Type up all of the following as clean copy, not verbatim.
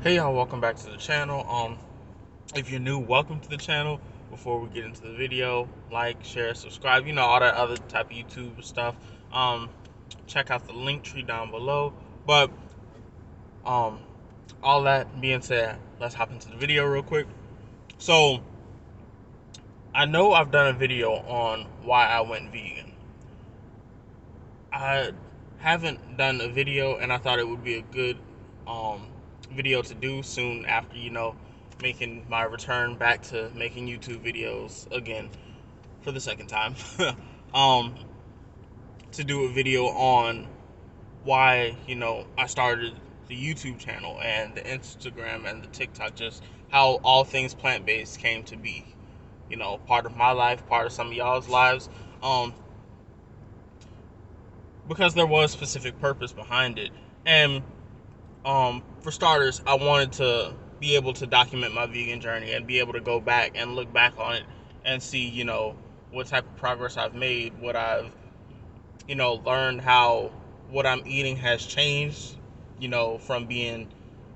Hey y'all, welcome back to the channel. If you're new, welcome to the channel. Before we get into the video, like, share, subscribe, all that other type of YouTube stuff. Um, Check out the link tree down below. But um, all that being said, let's hop into the video real quick. So I know I've done a video on why I went vegan. I haven't done a video, and I thought it would be a good um, video to do soon after, making my return back to making YouTube videos again for the second time. um, to do a video on why, I started the YouTube channel and the Instagram and the TikTok, just how all things plant-based came to be. Part of my life, part of some of y'all's lives. Um, because there was specific purpose behind it. And for starters, I wanted to be able to document my vegan journey and be able to go back and look back on it and see, what type of progress I've made, what I've, learned, how what I'm eating has changed, from being,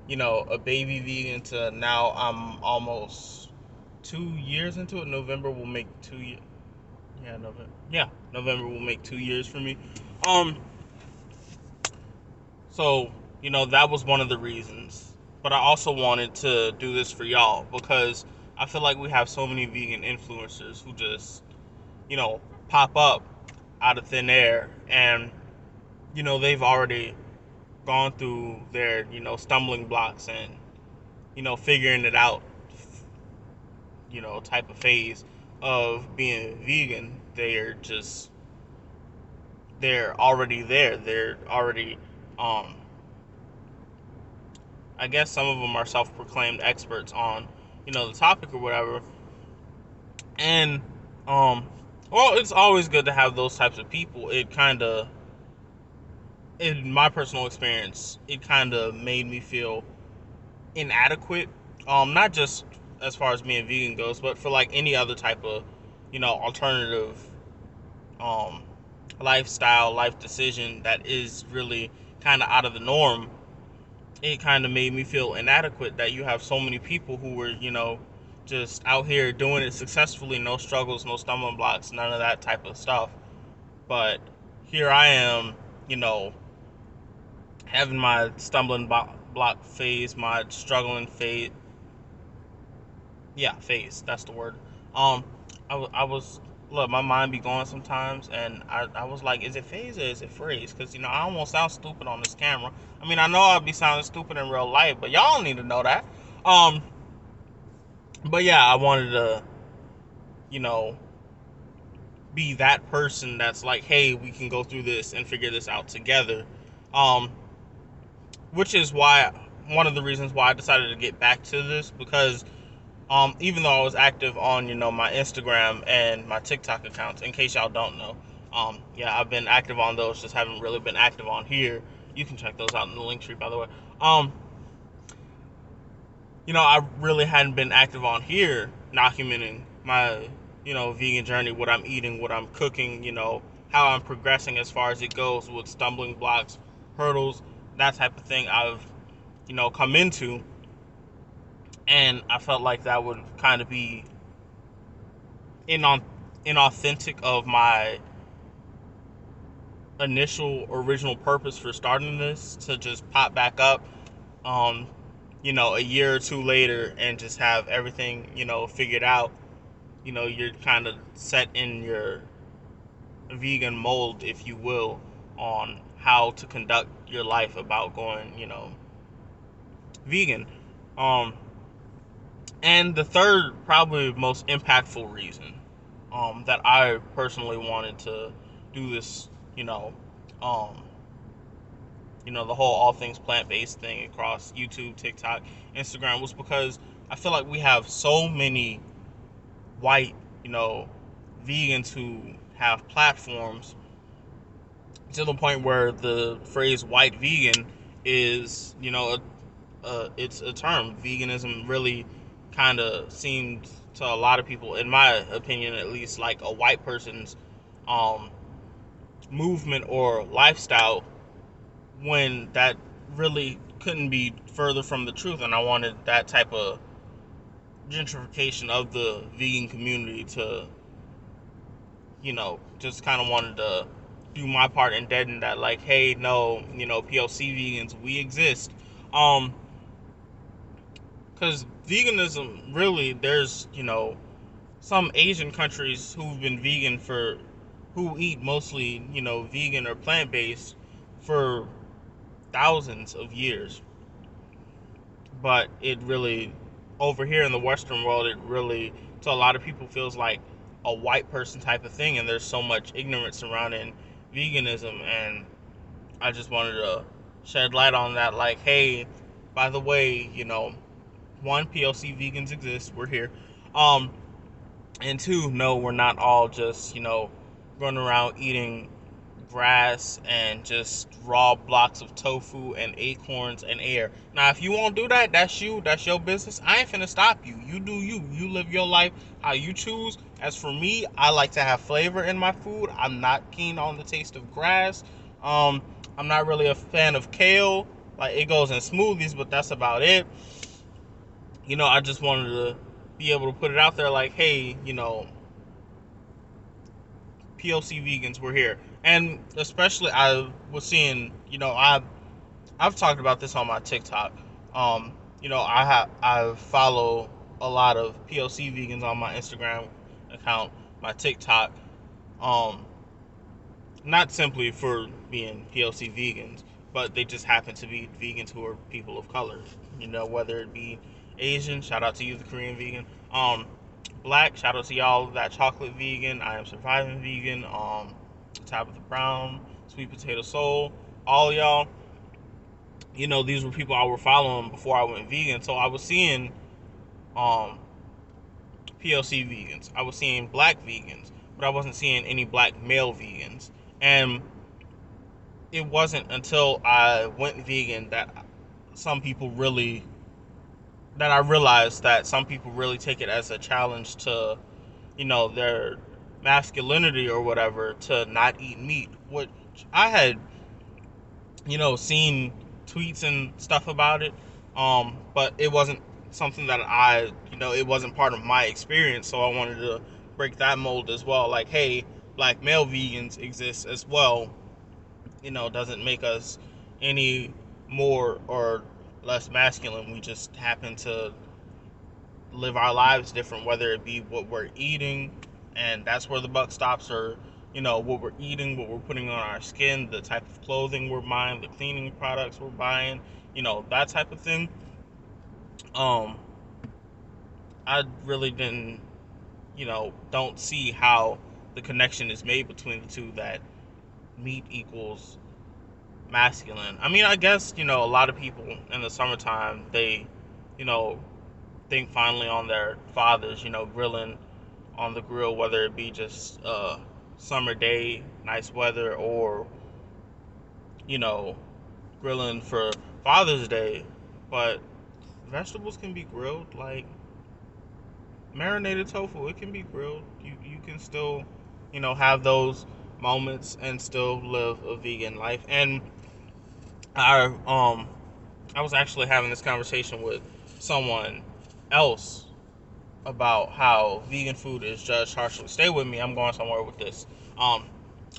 a baby vegan to now I'm almost 2 years into it. November will make 2 years. Yeah, November. Yeah, November will make 2 years for me. Um, So, that was one of the reasons. But I also wanted to do this for y'all because I feel like we have so many vegan influencers who just, pop up out of thin air and, they've already gone through their, stumbling blocks and, figuring it out, type of phase of being vegan. They're already there. They're already, um, I guess some of them are self-proclaimed experts on, the topic or whatever. And, well, it's always good to have those types of people. It kind of, in my personal experience, it kind of made me feel inadequate. Not just as far as being vegan goes, but for like any other type of, alternative, um, lifestyle, life decision that is really kind of out of the norm. It kind of made me feel inadequate that you have so many people who were, just out here doing it successfully, no struggles, no stumbling blocks, none of that type of stuff. But here I am, you know, having my stumbling block phase, my struggling phase. Yeah, phase. That's the word. Um, I was, look, my mind be going sometimes, and I was like, is it phase or is it phrase? Because, I almost sound stupid on this camera. I mean, I know I'll be sounding stupid in real life, but y'all don't need to know that. Um, but yeah, I wanted to, you know, be that person that's like, hey, we can go through this and figure this out together. Um, which is why one of the reasons why I decided to get back to this because even though I was active on, my Instagram and my TikTok accounts, in case y'all don't know, yeah, I've been active on those, just haven't really been active on here. You can check those out in the link tree, by the way. Um, I really hadn't been active on here documenting my, vegan journey, what I'm eating, what I'm cooking, how I'm progressing as far as it goes with stumbling blocks, hurdles, that type of thing I've, come into. And I felt like that would kind of be inauthentic of my initial original purpose for starting this to just pop back up um a year or two later and just have everything figured out. You're kind of set in your vegan mold, if you will, on how to conduct your life about going vegan. Um and the third, probably most impactful reason that I personally wanted to do this, um, the whole all things plant based thing across YouTube, TikTok, Instagram was because I feel like we have so many white, vegans who have platforms to the point where the phrase white vegan is, it's a term. Veganism really kind of seemed to a lot of people, in my opinion at least, like a white person's um, movement or lifestyle, when that really couldn't be further from the truth, and I wanted that type of gentrification of the vegan community to, just kind of wanted to do my part in deadening that, like, hey, no, POC vegans, we exist. Because veganism, really, there's, some Asian countries who've been vegan who eat mostly, vegan or plant-based for thousands of years. But it really, over here in the Western world, it really, to a lot of people, feels like a white person type of thing, and there's so much ignorance surrounding veganism, and I just wanted to shed light on that, like, hey, by the way, one, PLC vegans exist, we're here. And two, no, we're not all just, running around eating grass and just raw blocks of tofu and acorns and air. Now, if you won't do that, that's your business. I ain't finna stop you. You do you. You live your life how you choose. As for me, I like to have flavor in my food. I'm not keen on the taste of grass. I'm not really a fan of kale. Like, it goes in smoothies, but that's about it. I just wanted to be able to put it out there like, hey, POC vegans were here. And especially I was seeing, I've talked about this on my TikTok. I follow a lot of POC vegans on my Instagram account, my TikTok. Not simply for being POC vegans, but they just happen to be vegans who are people of color. Whether it be Asian, shout out to you, the Korean vegan. Black, shout out to y'all, that chocolate vegan. I am surviving vegan. Tabitha Brown, Sweet Potato Soul, all y'all. These were people I were following before I went vegan. So I was seeing POC vegans. I was seeing black vegans, but I wasn't seeing any black male vegans. And it wasn't until I went vegan that I realized that some people really take it as a challenge to, their masculinity or whatever, to not eat meat, which I had, seen tweets and stuff about it, but it wasn't something that it wasn't part of my experience, so I wanted to break that mold as well, like, hey, black male vegans exist as well, doesn't make us any more or less masculine. We just happen to live our lives different, whether it be what we're eating, and that's where the buck stops, or what we're eating, what we're putting on our skin, the type of clothing we're buying, the cleaning products we're buying, that type of thing. I really didn't, don't see how the connection is made between the two, that meat equals masculine. I mean, I guess, a lot of people in the summertime, they, think finally on their fathers, grilling on the grill, whether it be just summer day, nice weather, or, grilling for Father's Day. But vegetables can be grilled, like marinated tofu, it can be grilled. You can still, have those moments and still live a vegan life. And I was actually having this conversation with someone else about how vegan food is judged harshly. Stay with me, I'm going somewhere with this.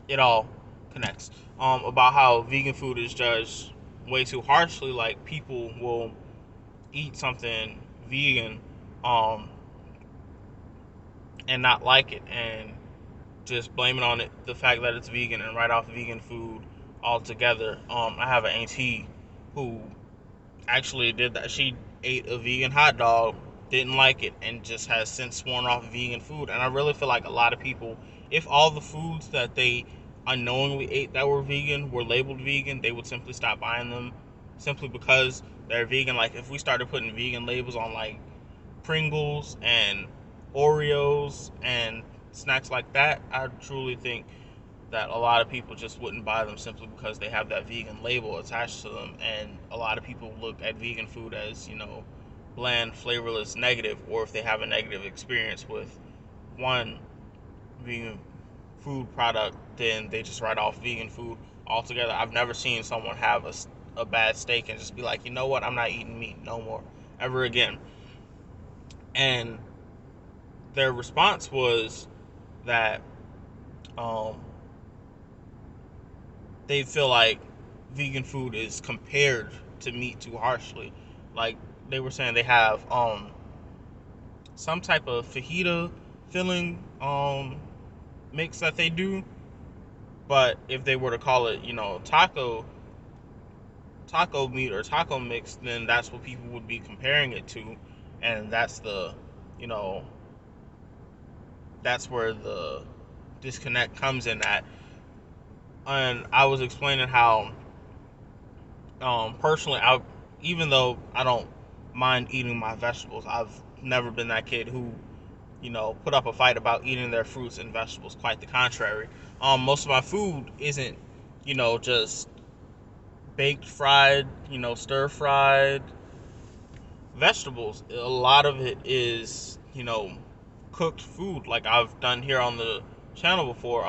It all connects. About how vegan food is judged way too harshly. Like, people will eat something vegan, and not like it, and just blame it on the fact that it's vegan, and write off vegan food altogether. I have an auntie who actually did that. She ate a vegan hot dog, didn't like it, and just has since sworn off vegan food. And I really feel like a lot of people, if all the foods that they unknowingly ate that were vegan were labeled vegan, they would simply stop buying them simply because they're vegan. Like, if we started putting vegan labels on, like, Pringles and Oreos and snacks like that, I truly think that a lot of people just wouldn't buy them simply because they have that vegan label attached to them. And a lot of people look at vegan food as, bland, flavorless, negative, or if they have a negative experience with one vegan food product, then they just write off vegan food altogether. I've never seen someone have a bad steak and just be like, you know what, I'm not eating meat no more ever again. And their response was that um, they feel like vegan food is compared to meat too harshly. Like they were saying, they have some type of fajita filling mix that they do, but if they were to call it, taco meat or taco mix, then that's what people would be comparing it to, and that's you know, that's where the disconnect comes in at. And I was explaining how, personally, even though I don't mind eating my vegetables, I've never been that kid who, put up a fight about eating their fruits and vegetables. Quite the contrary. Most of my food isn't, just baked, fried, stir fried vegetables. A lot of it is, cooked food, like I've done here on the channel before.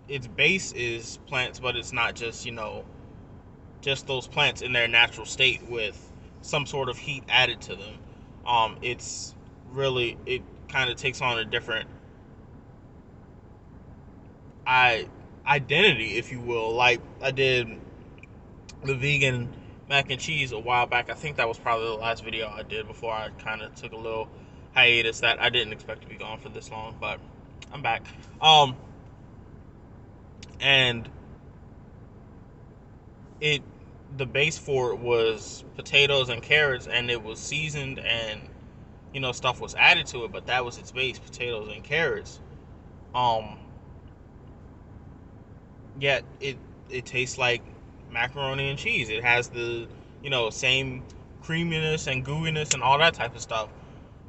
Its base is plants, but it's not just those plants in their natural state with some sort of heat added to them. It's really, it kind of takes on a different I identity, if you will. Like I did the vegan mac and cheese a while back. I think that was probably the last video I did before I kind of took a little hiatus that I didn't expect to be gone for this long, but I'm back. And it the base for it was potatoes and carrots, and it was seasoned, and stuff was added to it, but that was its base, potatoes and carrots. Um, Yet it tastes like macaroni and cheese. It has the same creaminess and gooiness and all that type of stuff.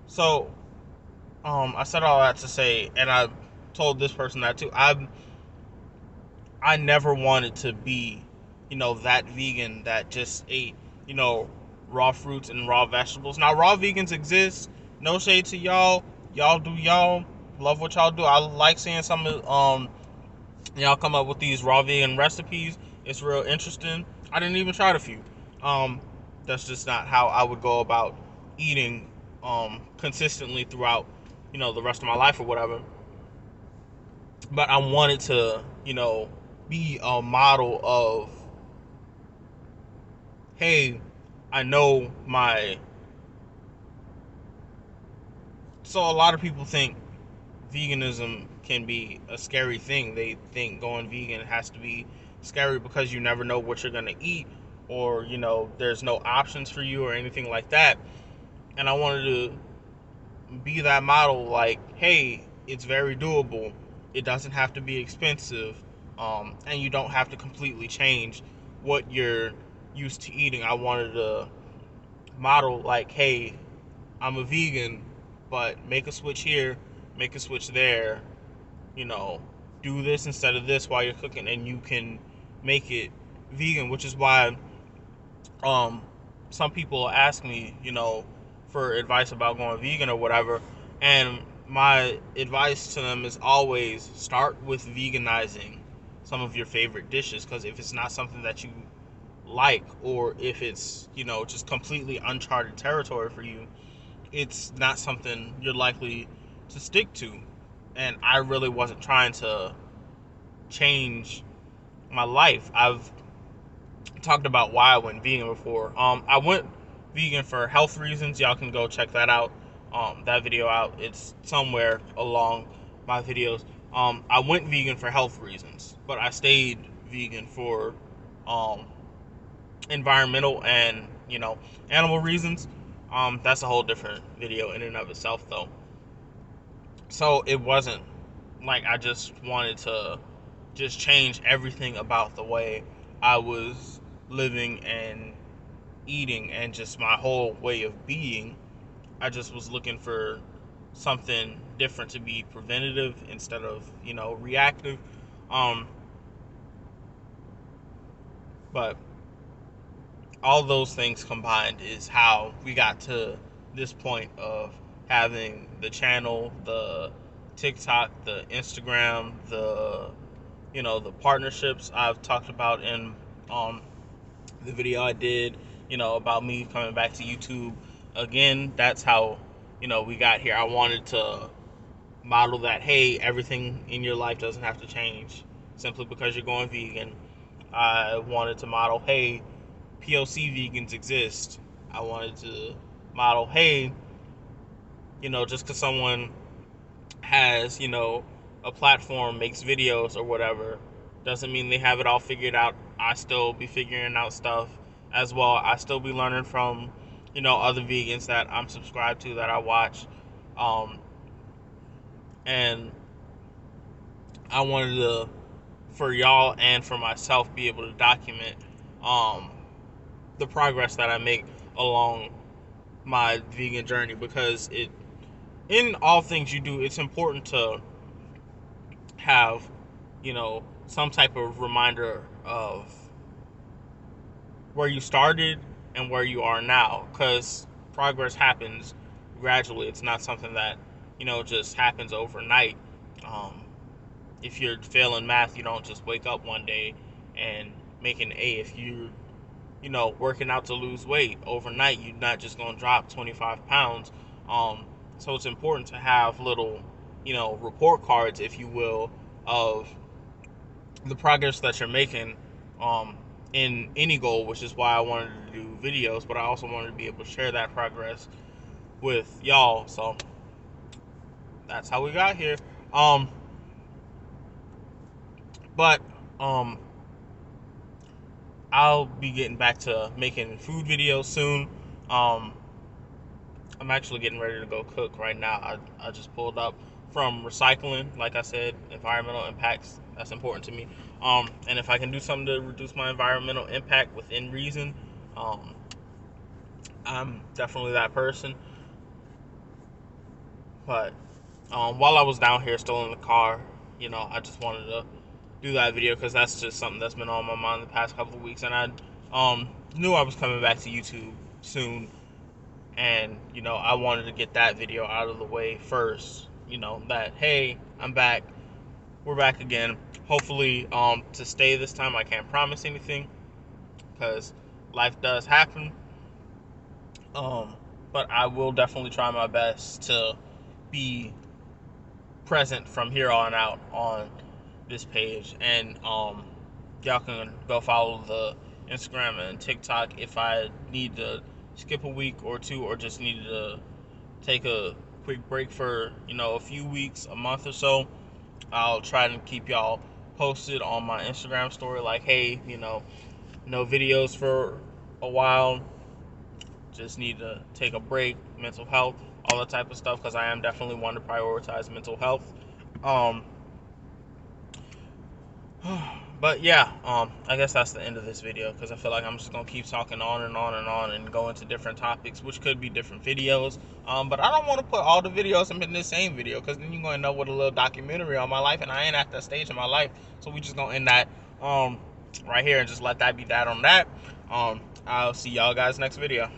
So I said all that to say, and I told this person that too. I never wanted to be that vegan that just ate raw fruits and raw vegetables. Now raw vegans exist. No shade to y'all. Y'all do y'all. Love what y'all do. I like seeing some of y'all come up with these raw vegan recipes. It's real interesting. I didn't even try a few. That's just not how I would go about eating consistently throughout the rest of my life or whatever. But I wanted to be a model of, hey, I know my. So a lot of people think veganism can be a scary thing. They think going vegan has to be scary because you never know what you're going to eat, or there's no options for you or anything like that. And I wanted to be that model, like, hey, it's very doable. It doesn't have to be expensive, and you don't have to completely change what you're used to eating. I wanted to model, like, hey, I'm a vegan, but make a switch here, make a switch there, you know, do this instead of this while you're cooking, and you can make it vegan. Which is why some people ask me, for advice about going vegan or whatever, and my advice to them is always start with veganizing some of your favorite dishes, because if it's not something that you like, or if it's just completely uncharted territory for you, it's not something you're likely to stick to. And I really wasn't trying to change my life. I've talked about why I went vegan before. I went vegan for health reasons. Y'all can go check that out. That video out. It's somewhere along my videos. I went vegan for health reasons, but I stayed vegan for environmental and animal reasons. That's a whole different video in and of itself, though. So it wasn't like I just wanted to just change everything about the way I was living and eating and just my whole way of being. I just was looking for something different, to be preventative instead of reactive. But all those things combined is how we got to this point of having the channel, the TikTok, the Instagram, the the partnerships I've talked about in the video I did, about me coming back to YouTube again. That's how, we got here. I wanted to model that, hey, everything in your life doesn't have to change simply because you're going vegan. I wanted to model, hey, POC vegans exist. I wanted to model, hey, just because someone has, a platform, makes videos or whatever, doesn't mean they have it all figured out. I still be figuring out stuff as well. I still be learning from, other vegans that I'm subscribed to, that I watch. And I wanted to, for y'all and for myself, be able to document the progress that I make along my vegan journey, because in all things you do, it's important to have, some type of reminder of where you started and where you are now, because progress happens gradually. It's not something that, just happens overnight. If you're failing math, you don't just wake up one day and make an A. If you're, working out to lose weight overnight, you're not just going to drop 25 pounds. So it's important to have little, report cards, if you will, of the progress that you're making in any goal, which is why I wanted to do videos, but I also wanted to be able to share that progress with y'all. So that's how we got here. But I'll be getting back to making food videos soon. I'm actually getting ready to go cook right now. I just pulled up from recycling. Like I said, environmental impacts, that's important to me. And if I can do something to reduce my environmental impact within reason, I'm definitely that person. But while I was down here still in the car, I just wanted to do that video because that's just something that's been on my mind the past couple of weeks. And I knew I was coming back to YouTube soon. And, I wanted to get that video out of the way first, that, hey, I'm back. We're back again. Hopefully, to stay this time. I can't promise anything because life does happen. But I will definitely try my best to be present from here on out on this page. And y'all can go follow the Instagram and TikTok if I need to skip a week or two, or just need to take a quick break for a few weeks, a month or so. I'll try to keep y'all posted on my Instagram story, like, hey, no videos for a while, just need to take a break, mental health, all that type of stuff, because I am definitely one to prioritize mental health. But yeah, I guess that's the end of this video, because I feel like I'm just going to keep talking on and on and on and go into different topics, which could be different videos. But I don't want to put all the videos in the same video, because then you're going to know what a little documentary on my life, and I ain't at that stage in my life. So we just going to end that right here and just let that be that on that. I'll see y'all guys next video.